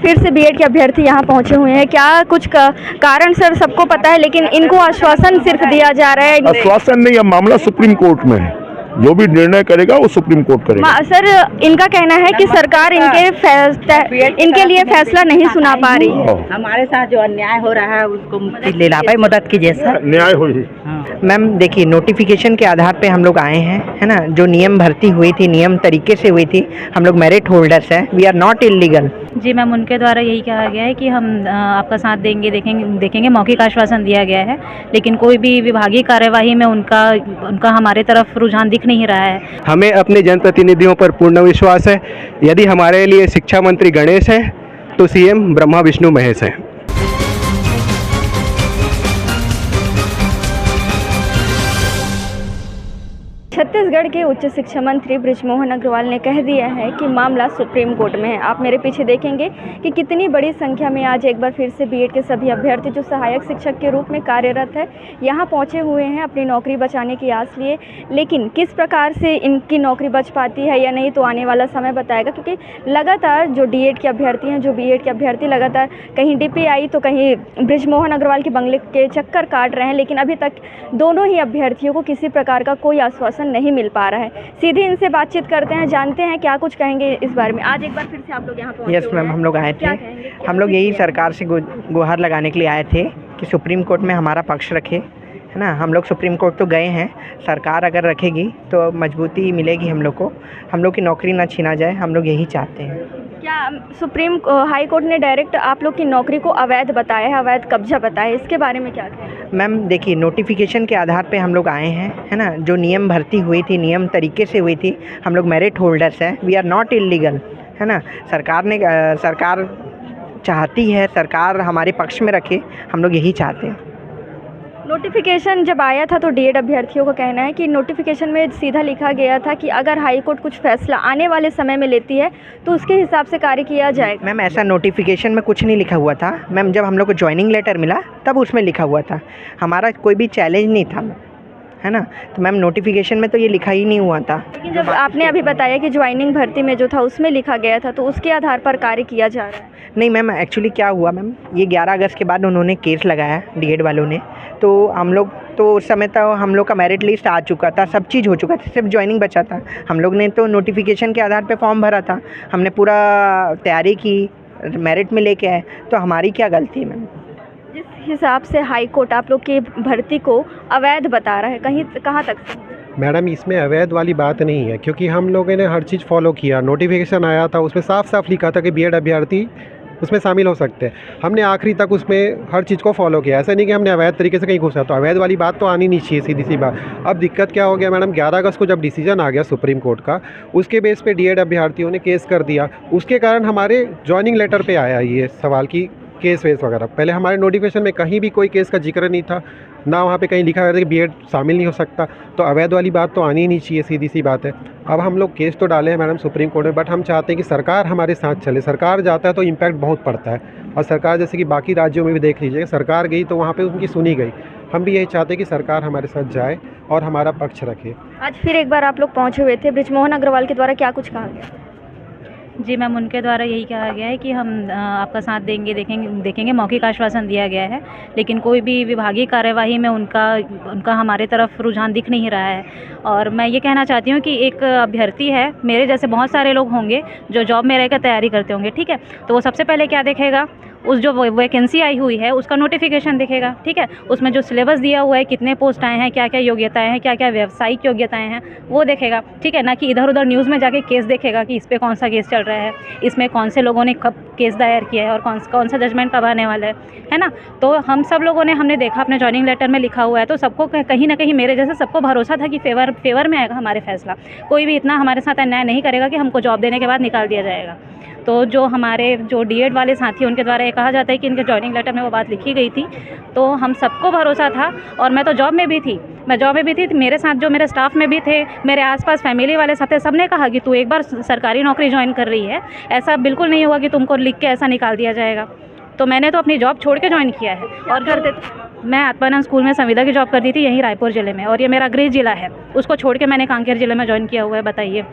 फिर से बीएड के अभ्यर्थी यहाँ पहुँचे हुए हैं, क्या कुछ कारण सर सबको पता है, लेकिन इनको आश्वासन सिर्फ दिया जा रहा है। आश्वासन नहीं, अब मामला सुप्रीम कोर्ट में है, जो भी निर्णय करेगा वो सुप्रीम कोर्ट करेगा। सर इनका कहना है कि सरकार इनके लिए फैसला नहीं सुना पा रही है। हमारे साथ जो अन्याय हो रहा है उसको ले ला पाए, मदद कीजिए सर। न्याय हो ही। मैम देखिए, नोटिफिकेशन के आधार पे हम लोग आए हैं, है ना। जो नियम भर्ती हुई थी नियम तरीके से हुई थी, हम लोग मेरिट होल्डर्स हैं, वी आर नॉट इलीगल। जी मैम, उनके द्वारा यही कहा गया है कि हम आपका साथ देंगे, देखेंगे मौखिक आश्वासन दिया गया है, लेकिन कोई भी विभागीय कार्यवाही में उनका हमारे तरफ रुझान दिख नहीं रहा है। हमें अपने जनप्रतिनिधियों पर पूर्ण विश्वास है। यदि हमारे लिए शिक्षा मंत्री गणेश हैं तो सीएम ब्रह्मा विष्णु महेश हैं। छत्तीसगढ़ के उच्च शिक्षा मंत्री बृजमोहन अग्रवाल ने कह दिया है कि मामला सुप्रीम कोर्ट में है। आप मेरे पीछे देखेंगे कि कितनी बड़ी संख्या में आज एक बार फिर से बीएड के सभी अभ्यर्थी जो सहायक शिक्षक के रूप में कार्यरत है यहाँ पहुँचे हुए हैं अपनी नौकरी बचाने की आस लिए। लेकिन किस प्रकार से इनकी नौकरी बच पाती है या नहीं तो आने वाला समय बताएगा, क्योंकि लगातार जो डीएड के अभ्यर्थी हैं, जो बीएड के अभ्यर्थी लगातार कहीं डीपीआई तो कहीं बृजमोहन अग्रवाल के बंगले के चक्कर काट रहे हैं, लेकिन अभी तक दोनों ही अभ्यर्थियों को किसी प्रकार का कोई आश्वासन नहीं मिल पा रहा है। सीधे इनसे बातचीत करते हैं, जानते हैं क्या कुछ कहेंगे इस बारे में। आज एक बार फिर से आप लोग यहाँ पहुँचे। यस मैम, हम लोग आए थे, हम लोग यही सरकार से गुहार लगाने के लिए आए थे कि सुप्रीम कोर्ट में हमारा पक्ष रखे, है ना। हम लोग सुप्रीम कोर्ट तो गए हैं, सरकार अगर रखेगी तो मजबूती मिलेगी हम लोग की नौकरी ना छीना जाए, हम लोग यही चाहते हैं। क्या सुप्रीम हाई कोर्ट ने डायरेक्ट आप लोग की नौकरी को अवैध बताया है, अवैध कब्जा बताया है, इसके बारे में क्या कहें? मैम देखिए, नोटिफिकेशन के आधार पे हम लोग आए हैं, है ना। जो नियम भर्ती हुई थी नियम तरीके से हुई थी, हम लोग मेरिट होल्डर्स हैं, वी आर नॉट इलीगल, है ना। सरकार चाहती है, सरकार हमारे पक्ष में रखे, हम लोग यही चाहते हैं। नोटिफिकेशन जब आया था तो डीएड अभ्यर्थियों का कहना है कि नोटिफिकेशन में सीधा लिखा गया था कि अगर हाई कोर्ट कुछ फैसला आने वाले समय में लेती है तो उसके हिसाब से कार्य किया जाएगा। मैम ऐसा नोटिफिकेशन में कुछ नहीं लिखा हुआ था मैम। जब हम लोग को ज्वाइनिंग लेटर मिला तब उसमें लिखा हुआ था, हमारा कोई भी चैलेंज नहीं था, है ना। तो मैम नोटिफिकेशन में तो ये लिखा ही नहीं हुआ था। लेकिन जब आपने अभी बताया कि ज्वाइनिंग भर्ती में जो था उसमें लिखा गया था तो उसके आधार पर कार्य किया जा रहा है। नहीं मैम, एक्चुअली क्या हुआ मैम, ये 11 अगस्त के बाद उन्होंने केस लगाया डीएड वालों ने, तो हम लोग तो उस समय तो हम लोग का मेरिट लिस्ट आ चुका था, सब चीज़ हो चुका था, सिर्फ ज्वाइनिंग बचा था। हम लोग ने तो नोटिफिकेशन के आधार पे फॉर्म भरा था, हमने पूरा तैयारी की, मेरिट में लेके आए, तो हमारी क्या गलती है मैम। जिस हिसाब से हाई कोर्ट आप लोग की भर्ती को अवैध बता रहा है, कहाँ तक? मैडम इसमें अवैध वाली बात नहीं है, क्योंकि हम लोगों ने हर चीज़ फॉलो किया। नोटिफिकेशन आया था उसमें साफ साफ लिखा था कि बीएड अभ्यर्थी उसमें शामिल हो सकते हैं। हमने आखिरी तक उसमें हर चीज़ को फॉलो किया, ऐसा नहीं कि हमने अवैध तरीके से कहीं घुसा। तो अवैध वाली बात तो आनी नहीं चाहिए, सीधी सी बात। अब दिक्कत क्या हो गया मैडम, 11 अगस्त को जब डिसीजन आ गया सुप्रीम कोर्ट का, उसके बेस पे डीएड अभ्यर्थियों ने केस कर दिया, उसके कारण हमारे ज्वाइनिंग लेटर पे आया ये सवाल की केस वेस वगैरह। पहले हमारे नोटिफिकेशन में कहीं भी कोई केस का जिक्र नहीं था, ना वहाँ पे कहीं लिखा गया था कि बीएड शामिल नहीं हो सकता। तो अवैध वाली बात तो आनी ही नहीं चाहिए, सीधी सी बात है। अब हम लोग केस तो डाले हैं मैडम सुप्रीम कोर्ट में, बट हम चाहते हैं कि सरकार हमारे साथ चले। सरकार जाता है तो इम्पैक्ट बहुत पड़ता है, और सरकार जैसे कि बाकी राज्यों में भी देख लीजिए, सरकार गई तो वहाँ पे उनकी सुनी गई। हम भी यही चाहते हैं कि सरकार हमारे साथ जाए और हमारा पक्ष रखे। आज फिर एक बार आप लोग पहुँचे हुए थे, बृजमोहन अग्रवाल के द्वारा क्या कुछ कहा गया? जी मैम, उनके द्वारा यही कहा गया है कि हम आपका साथ देंगे, देखेंगे मौखिक आश्वासन दिया गया है, लेकिन कोई भी विभागीय कार्यवाही में उनका हमारे तरफ रुझान दिख नहीं रहा है। और मैं ये कहना चाहती हूँ कि एक अभ्यर्थी है, मेरे जैसे बहुत सारे लोग होंगे जो जॉब में रहकर तैयारी करते होंगे, ठीक है। तो वो सबसे पहले क्या देखेगा, उस जो वैकेंसी आई हुई है उसका नोटिफिकेशन दिखेगा, ठीक है। उसमें जो सिलेबस दिया हुआ है, कितने पोस्ट आए हैं, क्या क्या योग्यताएं हैं, क्या क्या व्यावसायिक योग्यताएं हैं, वो देखेगा, ठीक है। ना कि इधर उधर न्यूज़ में जाके केस देखेगा कि इस पर कौन सा केस चल रहा है, इसमें कौन से लोगों ने कब केस दायर किया है और कौन सा जजमेंट कब आने वाला है ना। तो हम सब लोगों ने हमने देखा, अपने ज्वाइनिंग लेटर में लिखा हुआ है, तो सबको कहीं ना कहीं मेरे जैसे सबको भरोसा था कि फेवर में आएगा हमारे फैसला। कोई भी इतना हमारे साथ अन्याय नहीं करेगा कि हमको जॉब देने के बाद निकाल दिया जाएगा। तो जो हमारे जो डीएड वाले साथी उनके द्वारा ये कहा जाता है कि इनके ज्वाइनिंग लेटर में वो बात लिखी गई थी, तो हम सबको भरोसा था। और मैं तो जॉब में भी थी, मेरे साथ जो मेरे स्टाफ में भी थे, मेरे आसपास फैमिली वाले सब थे, सब ने कहा कि तू एक बार सरकारी नौकरी ज्वाइन कर रही है, ऐसा बिल्कुल नहीं हुआ कि तुमको लिख के ऐसा निकाल दिया जाएगा। तो मैंने तो अपनी जॉब छोड़ के ज्वाइन किया है। और मैं आत्मानंद स्कूल में संविदा की जॉब करती थी यहीं रायपुर ज़िले में, और ये मेरा गृह ज़िला है, उसको छोड़ के मैंने कांकेर ज़िले में ज्वाइन किया हुआ है, बताइए।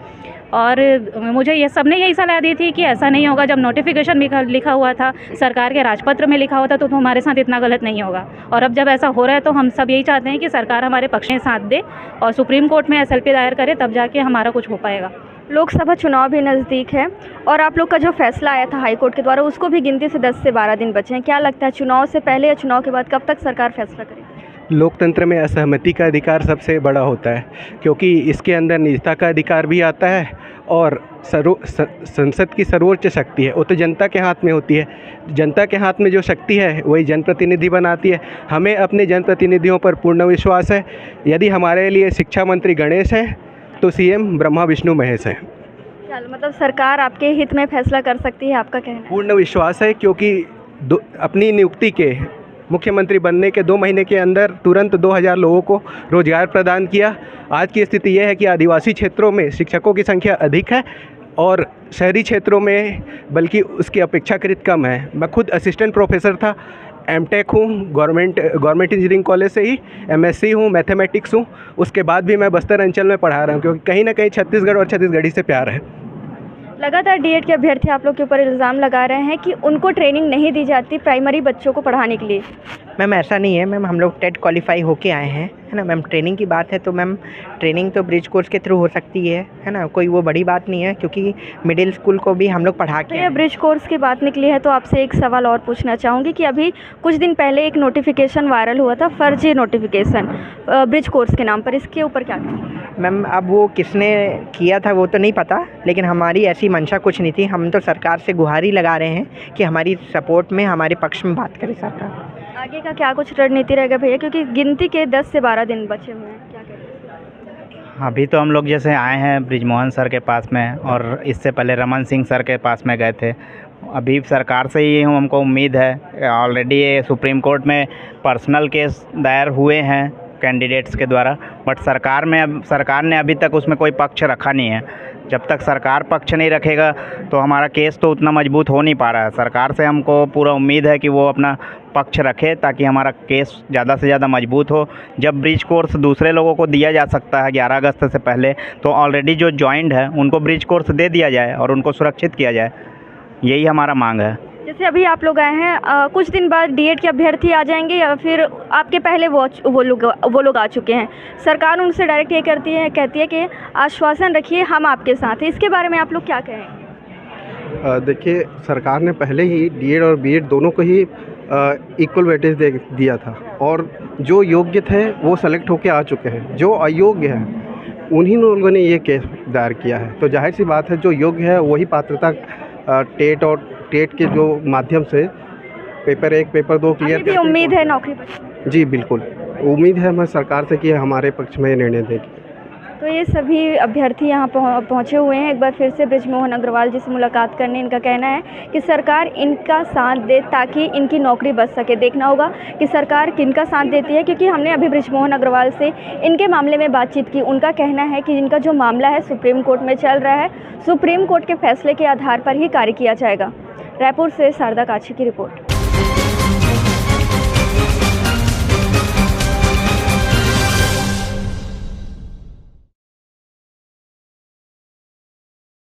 और मुझे ये सबने यही सलाह दी थी कि ऐसा नहीं होगा, जब नोटिफिकेशन लिखा हुआ था, सरकार के राजपत्र में लिखा हुआ था, तो हमारे साथ इतना गलत नहीं होगा। और अब जब ऐसा हो रहा है तो हम सब यही चाहते हैं कि सरकार हमारे पक्ष में साथ दे और सुप्रीम कोर्ट में SLP दायर करे, तब जाके हमारा कुछ हो पाएगा। लोकसभा चुनाव भी नज़दीक है और आप लोग का जो फैसला आया था हाई कोर्ट के द्वारा, उसको भी गिनती से 10 से 12 दिन बचे हैं। क्या लगता है चुनाव से पहले या चुनाव के बाद कब तक सरकार फैसला करेगी? लोकतंत्र में असहमति का अधिकार सबसे बड़ा होता है, क्योंकि इसके अंदर निजता का अधिकार भी आता है और संसद की सर्वोच्च शक्ति है वो तो जनता के हाथ में होती है। जनता के हाथ में जो शक्ति है वही जनप्रतिनिधि बनाती है। हमें अपने जनप्रतिनिधियों पर पूर्ण विश्वास है। यदि हमारे लिए शिक्षा मंत्री गणेश हैं तो CM ब्रह्मा विष्णु महेश हैं। मतलब सरकार आपके हित में फैसला कर सकती है, आपका कहना है? पूर्ण विश्वास है, क्योंकि अपनी नियुक्ति के मुख्यमंत्री बनने के 2 महीने के अंदर तुरंत 2000 लोगों को रोजगार प्रदान किया। आज की स्थिति यह है कि आदिवासी क्षेत्रों में शिक्षकों की संख्या अधिक है और शहरी क्षेत्रों में बल्कि उसकी अपेक्षाकृत कम है। मैं खुद असिस्टेंट प्रोफेसर था, MTech हूँ, गवर्नमेंट इंजीनियरिंग कॉलेज से ही, MSc हूँ, मैथमेटिक्स हूँ। उसके बाद भी मैं बस्तर अंचल में पढ़ा रहा हूँ, क्योंकि कहीं ना कहीं छत्तीसगढ़ और छत्तीसगढ़ी से प्यार है। लगातार DED के अभ्यर्थी आप लोग के ऊपर इल्ज़ाम लगा रहे हैं कि उनको ट्रेनिंग नहीं दी जाती प्राइमरी बच्चों को पढ़ाने के लिए। मैम ऐसा नहीं है मैम, हम लोग टेट क्वालिफाई होके आए हैं, है ना मैम। ट्रेनिंग की बात है तो मैम ट्रेनिंग तो ब्रिज कोर्स के थ्रू हो सकती है ना, कोई वो बड़ी बात नहीं है, क्योंकि मिडिल स्कूल को भी हम लोग पढ़ा के। तो ब्रिज कोर्स की बात निकली है तो आपसे एक सवाल और पूछना चाहूँगी कि अभी कुछ दिन पहले एक नोटिफिकेशन वायरल हुआ था, फर्जी नोटिफिकेशन ब्रिज कोर्स के नाम पर, इसके ऊपर क्या कहेंगे? मैम अब वो किसने किया था वो तो नहीं पता, लेकिन हमारी ऐसी मंशा कुछ नहीं थी। हम तो सरकार से गुहारी लगा रहे हैं कि हमारी सपोर्ट में, हमारे पक्ष में बात करे सरकार। आगे का क्या कुछ रणनीति रहेगा भैया, क्योंकि गिनती के 10 से 12 दिन बचे हुए हैं, क्या करें? अभी तो हम लोग जैसे आए हैं ब्रिजमोहन सर के पास में और इससे पहले रमन सिंह सर के पास में गए थे। अभी सरकार से ही हमको उम्मीद है, ऑलरेडी ये सुप्रीम कोर्ट में पर्सनल केस दायर हुए हैं कैंडिडेट्स के द्वारा, बट सरकार ने अभी तक उसमें कोई पक्ष रखा नहीं है। जब तक सरकार पक्ष नहीं रखेगा तो हमारा केस तो उतना मजबूत हो नहीं पा रहा है। सरकार से हमको पूरा उम्मीद है कि वो अपना पक्ष रखे ताकि हमारा केस ज़्यादा से ज़्यादा मजबूत हो। जब ब्रिज कोर्स दूसरे लोगों को दिया जा सकता है 11 अगस्त से पहले, तो ऑलरेडी जो ज्वाइंट है उनको ब्रिज कोर्स दे दिया जाए और उनको सुरक्षित किया जाए, यही हमारा मांग है। जैसे अभी आप लोग आए हैं, कुछ दिन बाद DED के अभ्यर्थी आ जाएंगे या फिर आपके पहले वो लोग आ चुके हैं? सरकार उनसे डायरेक्ट ये कहती है कि आश्वासन रखिए हम आपके साथ हैं, इसके बारे में आप लोग क्या कहेंगे? देखिए, सरकार ने पहले ही DED और BED दोनों को ही इक्वल वेटेज दिया था और जो योग्य थे वो सेलेक्ट होके आ चुके हैं। जो अयोग्य हैं उन्हीं लोगों ने ये केस दायर किया है। तो जाहिर सी बात है जो योग्य है वही पात्रता टेट और टेट के जो माध्यम से पेपर 1 पेपर 2 क्लियर भी उम्मीद है नौकरी पर? जी बिल्कुल, उम्मीद है हमें सरकार से कि हमारे पक्ष में निर्णय देगी। तो ये सभी अभ्यर्थी यहाँ पहुँचे हुए हैं एक बार फिर से बृजमोहन अग्रवाल जी से मुलाकात करने। इनका कहना है कि सरकार इनका साथ दे ताकि इनकी नौकरी बच सके। देखना होगा कि सरकार किनका साथ देती है, क्योंकि हमने अभी बृजमोहन अग्रवाल से इनके मामले में बातचीत की। उनका कहना है कि इनका जो मामला है सुप्रीम कोर्ट में चल रहा है, सुप्रीम कोर्ट के फैसले के आधार पर ही कार्य किया जाएगा। रायपुर से शारदा काछी की रिपोर्ट।